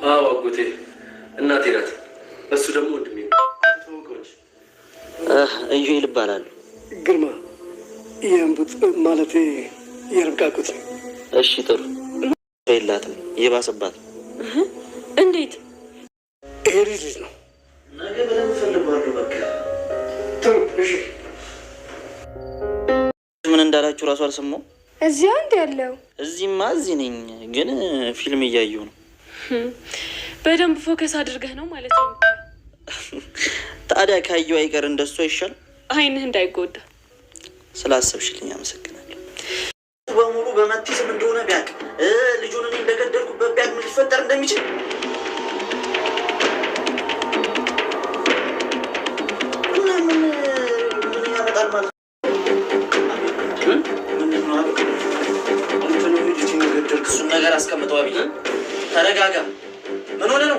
አዎ አጎቴ እናቴ ናት። እሱ ደግሞ ወንድሜ ተወቀውሽ። ኢዩኤል ይባላል። ግርማ የእንቡጥ ማለቴ የርብቃ አጎት ነው። እሺ ጥሩ። የላትም የባሰባት። እንዴት? ይሄ ልጅ ነው። ነገ በደንብ ፈልጓለሁ። በቃ ጥሩ እሺ። ምን እንዳላችሁ ራሱ አልሰማሁም። እዚያ እንደ ያለው እዚህማ እዚህ ነኝ፣ ግን ፊልም እያየሁ ነው። በደንብ ፎከስ አድርገህ ነው ማለት ነው። ታዲያ ካየሁ አይቀር እንደሱ አይሻል? አይንህ እንዳይጎዳ ስላሰብሽልኝ አመሰግናለሁ። በሙሉ በመቲ ስም እንደሆነ ቢያቅ ልጁን እኔ እንደገደልኩበት ቢያቅ ምን ሊፈጠር እንደሚችል ምን ያመጣል ማለት ነው? እሱን ነገር አስቀምጠው። አብይ ተረጋጋ። ምን ሆነ ነው?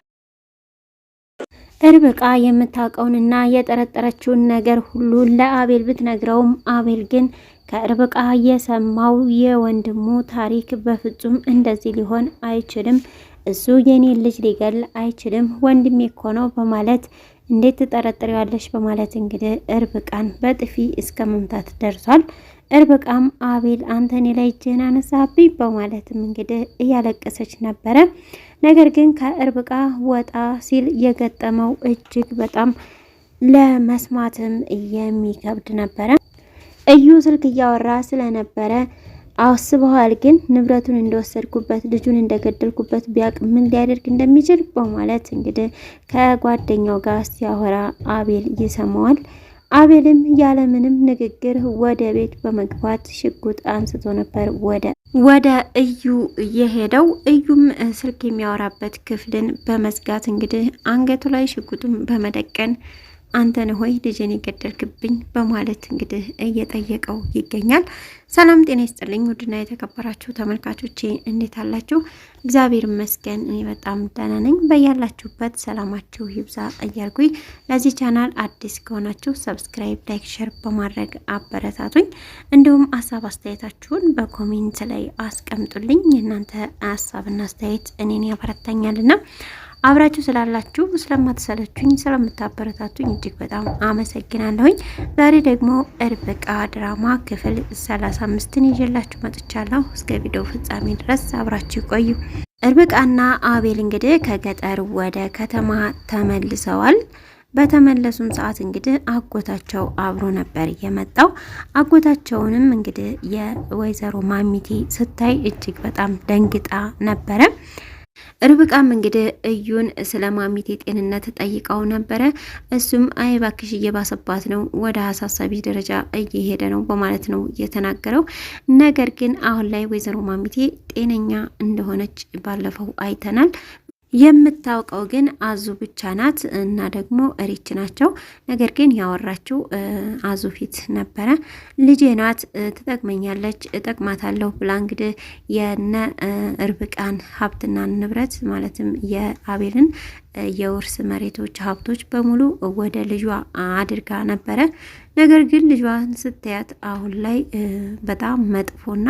ርብቃ የምታውቀውንና የጠረጠረችውን ነገር ሁሉ ለአቤል ብትነግረውም አቤል ግን ከርብቃ የሰማው የወንድሙ ታሪክ በፍጹም እንደዚህ ሊሆን አይችልም፣ እሱ የኔን ልጅ ሊገል አይችልም፣ ወንድሜ እኮ ነው በማለት እንዴት ትጠረጥሪዋለሽ በማለት እንግዲህ ርብቃን በጥፊ እስከ መምታት ደርሷል። ርብቃም አቤል አንተ እኔ ላይ እጅህን አነሳብኝ በማለትም እንግዲህ እያለቀሰች ነበረ። ነገር ግን ከርብቃ ወጣ ሲል የገጠመው እጅግ በጣም ለመስማትም የሚከብድ ነበረ። እዩ ስልክ እያወራ ስለነበረ አስበዋል፣ ግን ንብረቱን እንደወሰድኩበት ልጁን እንደገደልኩበት ቢያቅ ምን ሊያደርግ እንደሚችል በማለት እንግዲህ ከጓደኛው ጋር ሲያወራ አቤል ይሰማዋል። አቤልም ያለምንም ንግግር ወደ ቤት በመግባት ሽጉጥ አንስቶ ነበር ወደ እዩ የሄደው። እዩም ስልክ የሚያወራበት ክፍልን በመዝጋት እንግዲህ አንገቱ ላይ ሽጉጡን በመደቀን አንተን ሆይ ልጅን የገደልክብኝ በማለት እንግዲህ እየጠየቀው ይገኛል። ሰላም ጤና ይስጥልኝ ውድና የተከበራችሁ ተመልካቾቼ እንዴት አላችሁ? እግዚአብሔር ይመስገን እኔ በጣም ደህና ነኝ። በያላችሁበት ሰላማችሁ ይብዛ እያልኩኝ ለዚህ ቻናል አዲስ ከሆናችሁ ሰብስክራይብ፣ ላይክ፣ ሼር በማድረግ አበረታቱኝ። እንዲሁም ሀሳብ አስተያየታችሁን በኮሜንት ላይ አስቀምጡልኝ። የእናንተ ሀሳብና አስተያየት እኔን ያበረታኛልና አብራችሁ ስላላችሁ ስለማትሰለችኝ ስለምታበረታቱኝ እጅግ በጣም አመሰግናለሁኝ። ዛሬ ደግሞ ርብቃ ድራማ ክፍል 35ን ይዤላችሁ መጥቻለሁ። እስከ ቪዲዮ ፍጻሜ ድረስ አብራችሁ ቆዩ። ርብቃና አቤል እንግዲህ ከገጠር ወደ ከተማ ተመልሰዋል። በተመለሱም ሰዓት እንግዲህ አጎታቸው አብሮ ነበር የመጣው። አጎታቸውንም እንግዲህ የወይዘሮ ማሚቴ ስታይ እጅግ በጣም ደንግጣ ነበረ። ርብቃም እንግዲህ እዩን ስለ ማሚቴ ጤንነት ጠይቀው ነበረ። እሱም አይ እባክሽ እየባሰባት ነው፣ ወደ አሳሳቢ ደረጃ እየሄደ ነው በማለት ነው የተናገረው። ነገር ግን አሁን ላይ ወይዘሮ ማሚቴ ጤነኛ እንደሆነች ባለፈው አይተናል። የምታውቀው ግን አዙ ብቻ ናት እና ደግሞ ሪች ናቸው። ነገር ግን ያወራችው አዙ ፊት ነበረ። ልጄ ናት፣ ትጠቅመኛለች፣ እጠቅማታለሁ ብላ እንግዲህ የነ ርብቃን ሀብትና ንብረት ማለትም የአቤልን የውርስ መሬቶች ሀብቶች በሙሉ ወደ ልጇ አድርጋ ነበረ። ነገር ግን ልጇን ስታያት አሁን ላይ በጣም መጥፎና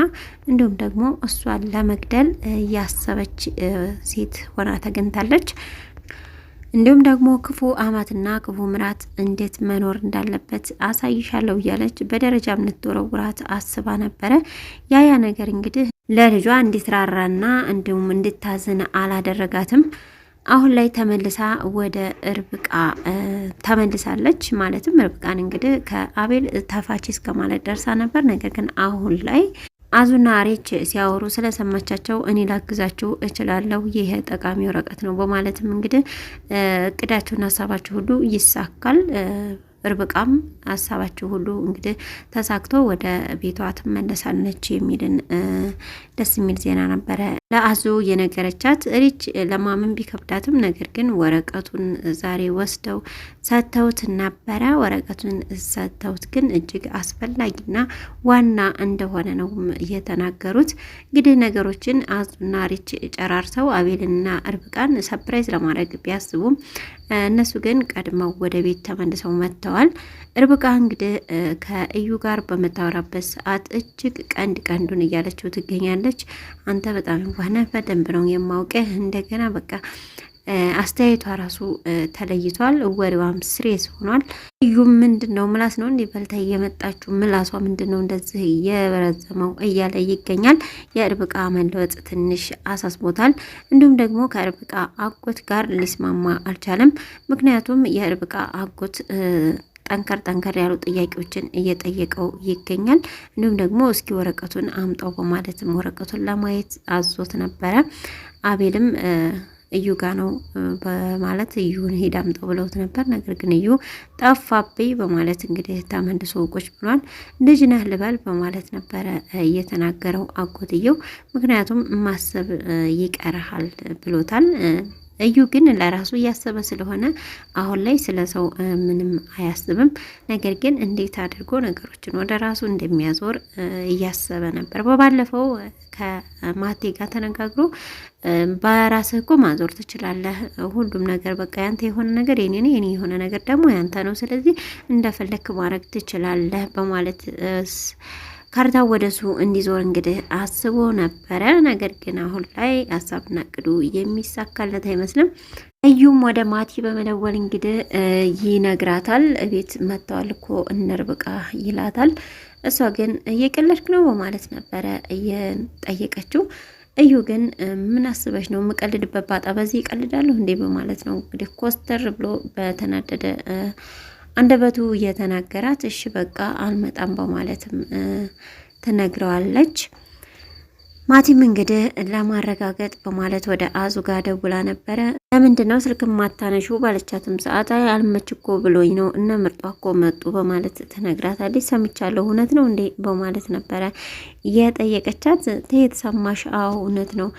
እንዲሁም ደግሞ እሷን ለመግደል ያሰበች ሴት ሆና ተገኝታለች። እንዲሁም ደግሞ ክፉ አማትና ክፉ ምራት እንዴት መኖር እንዳለበት አሳይሻለሁ እያለች በደረጃ እንድትወረውራት አስባ ነበረ። ያ ነገር እንግዲህ ለልጇ እንድትራራና እንዲሁም እንድታዝን አላደረጋትም። አሁን ላይ ተመልሳ ወደ ርብቃ ተመልሳለች። ማለትም ርብቃን እንግዲህ ከአቤል ተፋች እስከ ማለት ደርሳ ነበር። ነገር ግን አሁን ላይ አዙና ሬች ሲያወሩ ስለሰማቻቸው እኔ ላግዛችሁ እችላለሁ፣ ይሄ ጠቃሚ ወረቀት ነው በማለትም እንግዲህ እቅዳችሁና ሀሳባችሁ ሁሉ ይሳካል፣ ርብቃም ሀሳባችሁ ሁሉ እንግዲህ ተሳክቶ ወደ ቤቷ ትመለሳለች የሚልን ደስ የሚል ዜና ነበረ ለአዙ የነገረቻት። ሪች ለማመን ቢከብዳትም ነገር ግን ወረቀቱን ዛሬ ወስደው ሰጥተውት ነበረ። ወረቀቱን ሰጥተውት ግን እጅግ አስፈላጊና ዋና እንደሆነ ነው የተናገሩት። እንግዲህ ነገሮችን አዙና ሪች ጨራርሰው አቤልና ርብቃን ሰፕራይዝ ለማድረግ ቢያስቡም እነሱ ግን ቀድመው ወደ ቤት ተመልሰው መጥተዋል። ርብቃ እንግዲህ ከእዩ ጋር በመታወራበት ሰዓት እጅግ ቀንዱን እያለችው ትገኛለች። አንተ በጣም እንኳን በደንብ ነው የማውቅህ፣ እንደገና በቃ አስተያየቷ ራሱ ተለይቷል። ወሬዋም ስሬስ ሆኗል። እዩ ምንድነው ምላስ ነው እንዴ በልታ እየመጣችሁ ምላሷ ምንድነው እንደዚህ የበረዘመው እያለ ይገኛል። የርብቃ መለወጥ ትንሽ አሳስቦታል። እንዲሁም ደግሞ ከርብቃ አጎት ጋር ሊስማማ አልቻለም። ምክንያቱም የርብቃ አጎት ጠንከር ያሉ ጥያቄዎችን እየጠየቀው ይገኛል። እንዲሁም ደግሞ እስኪ ወረቀቱን አምጣው በማለትም ወረቀቱን ለማየት አዞት ነበረ። አቤልም እዩ ጋ ነው በማለት እዩን ሄድ አምጣው ብለውት ነበር። ነገር ግን እዩ ጠፋብኝ በማለት እንግዲህ ተመልሶ ቁጭ ብሏል። ልጅ ነህ ልበል በማለት ነበረ እየተናገረው አጎትየው። ምክንያቱም ማሰብ ይቀርሃል ብሎታል። እዩ ግን ለራሱ እያሰበ ስለሆነ አሁን ላይ ስለ ሰው ምንም አያስብም። ነገር ግን እንዴት አድርጎ ነገሮችን ወደ ራሱ እንደሚያዞር እያሰበ ነበር። በባለፈው ከማቴ ጋር ተነጋግሮ በራስህ እኮ ማዞር ትችላለህ፣ ሁሉም ነገር በቃ ያንተ የሆነ ነገር የኔ ነው፣ የኔ የሆነ ነገር ደግሞ ያንተ ነው፣ ስለዚህ እንደፈለክ ማድረግ ትችላለህ በማለት ካርታው ወደሱ እንዲዞር እንግዲህ አስቦ ነበረ። ነገር ግን አሁን ላይ ሀሳብና እቅዱ የሚሳካለት አይመስልም። እዩም ወደ ማቲ በመደወል እንግዲህ ይነግራታል። እቤት መጥተዋል እኮ እንርብቃ ይላታል። እሷ ግን እየቀለድክ ነው በማለት ነበረ እየጠየቀችው። እዩ ግን ምን አስበሽ ነው የምቀልድበት ባጣ በዚህ ይቀልዳለሁ እንዴ በማለት ነው እንግዲህ ኮስተር ብሎ በተናደደ አንደበቱ የተናገራት። እሺ በቃ አልመጣም በማለትም ትነግረዋለች። ማቲም እንግዲህ ለማረጋገጥ በማለት ወደ አዙ ጋር ደውላ ነበረ። ለምንድን ነው ስልክ ማታነሹ ባለቻትም ሰዓት አይ አልመች እኮ ብሎኝ ነው እነ ምርጧ እኮ መጡ በማለት ትነግራታለች። ሰምቻለሁ እውነት ነው እንዴ በማለት ነበረ የጠየቀቻት። ትሄት ሰማሽ? አዎ እውነት ነው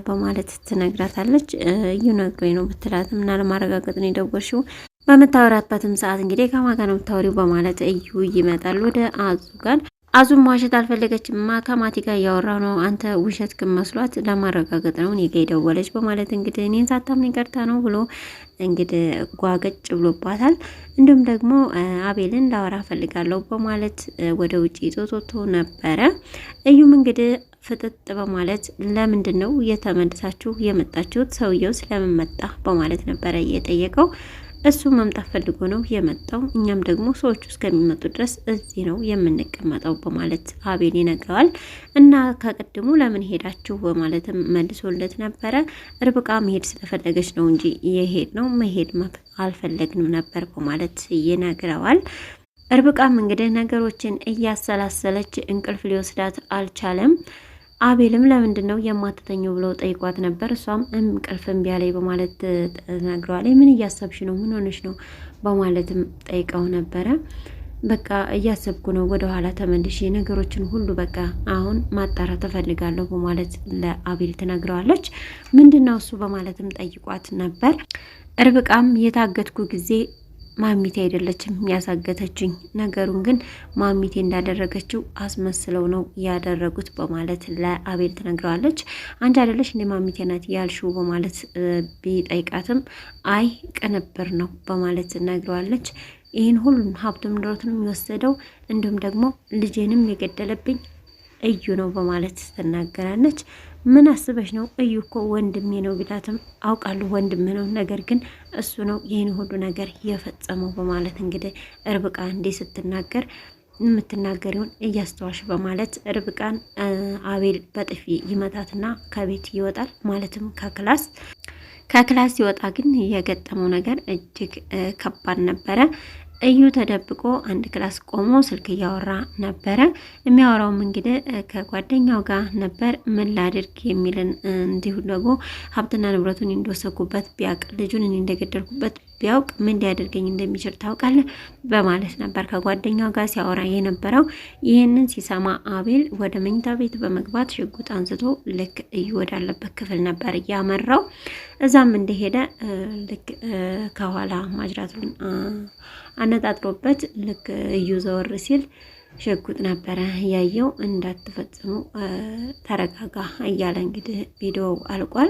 በማለት ትነግራታለች። እየነገረኝ ነው ብትላትም እና ለማረጋገጥ ነው የደወልሽው በምታወራበትም ሰዓት እንግዲህ ከማን ጋር ነው የምታወሪው በማለት እዩ ይመጣል ወደ አዙ ጋር። አዙም ዋሸት አልፈለገችም። ከማቲ ጋር እያወራሁ ነው፣ አንተ ውሸት መስሏት ለማረጋገጥ ነው እኔ ጋ የደወለች በማለት እንግዲህ እኔን ሳታምን ቀርታ ነው ብሎ እንግዲህ ጓገጭ ብሎባታል። እንዲሁም ደግሞ አቤልን ላወራ ፈልጋለሁ በማለት ወደ ውጭ ይዞት ነበረ። እዩም እንግዲህ ፍጥጥ በማለት ለምንድን ነው የተመልሳችሁ የመጣችሁት? ሰውየው ስለምን መጣ በማለት ነበረ እየጠየቀው። እሱ መምጣት ፈልጎ ነው የመጣው፣ እኛም ደግሞ ሰዎቹ እስከሚመጡ ድረስ እዚህ ነው የምንቀመጠው በማለት አቤል ይነግረዋል። እና ከቅድሙ ለምን ሄዳችሁ በማለትም መልሶለት ነበረ። ርብቃ መሄድ ስለፈለገች ነው እንጂ የሄድ ነው መሄድ አልፈለግንም ነበር በማለት ይነግረዋል። ርብቃም እንግዲህ ነገሮችን እያሰላሰለች እንቅልፍ ሊወስዳት አልቻለም። አቤልም ለምንድን ነው የማትተኘው ብለው ጠይቋት ነበር። እሷም እንቅልፍ እምቢ አለኝ በማለት ተናግረዋለች። ምን እያሰብሽ ነው? ምን ሆነሽ ነው በማለትም ጠይቀው ነበረ። በቃ እያሰብኩ ነው፣ ወደ ኋላ ተመልሼ ነገሮችን ሁሉ በቃ አሁን ማጣራት እፈልጋለሁ በማለት ለአቤል ትነግረዋለች። ምንድነው እሱ በማለትም ጠይቋት ነበር። ርብቃም የታገትኩ ጊዜ ማሚቴ አይደለችም ያሳገተችኝ፣ ነገሩን ግን ማሚቴ እንዳደረገችው አስመስለው ነው ያደረጉት በማለት ለአቤል ትነግረዋለች። አንቺ አይደለሽ እንደ ማሚቴ ናት ያልሽው በማለት ቢጠይቃትም አይ ቅንብር ነው በማለት ትነግረዋለች። ይህን ሁሉም ሀብቱም ንብረቱንም የሚወሰደው እንዲሁም ደግሞ ልጄንም የገደለብኝ እዩ ነው በማለት ትናገራለች። ምን አስበሽ ነው? እዩ እኮ ወንድሜ ነው ቢላትም አውቃለሁ ወንድሜ ነው፣ ነገር ግን እሱ ነው ይህን ሁሉ ነገር የፈጸመው በማለት እንግዲህ ርብቃ እንዲህ ስትናገር የምትናገሪውን እያስተዋሽ በማለት ርብቃን አቤል በጥፊ ይመታትና ከቤት ይወጣል። ማለትም ከክላስ ሲወጣ ግን የገጠመው ነገር እጅግ ከባድ ነበረ። እዩ ተደብቆ አንድ ክላስ ቆሞ ስልክ እያወራ ነበረ። የሚያወራውም እንግዲህ ከጓደኛው ጋር ነበር። ምን ላድርግ የሚልን እንዲሁ ደግሞ ሀብትና ንብረቱን እንደወሰድኩበት ቢያውቅ፣ ልጁን እንደገደልኩበት ቢያውቅ ምን ሊያደርገኝ እንደሚችል ታውቃለህ በማለት ነበር ከጓደኛው ጋር ሲያወራ የነበረው። ይህንን ሲሰማ አቤል ወደ መኝታ ቤት በመግባት ሽጉጥ አንስቶ ልክ እዩ ወዳለበት ክፍል ነበር ያመራው። እዛም እንደሄደ ልክ ከኋላ ማጅራቱን አነጣጥሮበት ልክ እዩ ዘወር ሲል ሽጉጥ ነበረ ያየው። እንዳትፈጽሙ ተረጋጋ እያለ እንግዲህ ቪዲዮ አልቋል።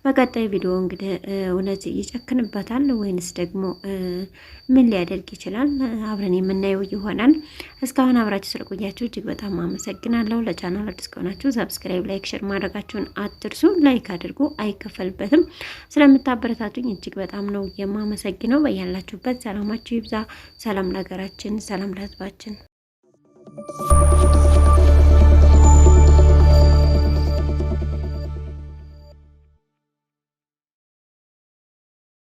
በቀጣይ ቪዲዮ እንግዲህ እውነት ይጨክንበታል ወይንስ ደግሞ ምን ሊያደርግ ይችላል? አብረን የምናየው ይሆናል። እስካሁን አብራችሁ ስለቆያችሁ እጅግ በጣም አመሰግናለሁ። ለቻናል አዲስ ከሆናችሁ ሰብስክራይብ፣ ላይክ፣ ሼር ማድረጋችሁን አትርሱ። ላይክ አድርጉ፣ አይከፈልበትም። ስለምታበረታቱኝ እጅግ በጣም ነው የማመሰግነው። በያላችሁበት ሰላማችሁ ይብዛ። ሰላም ለሀገራችን፣ ሰላም ለሕዝባችን።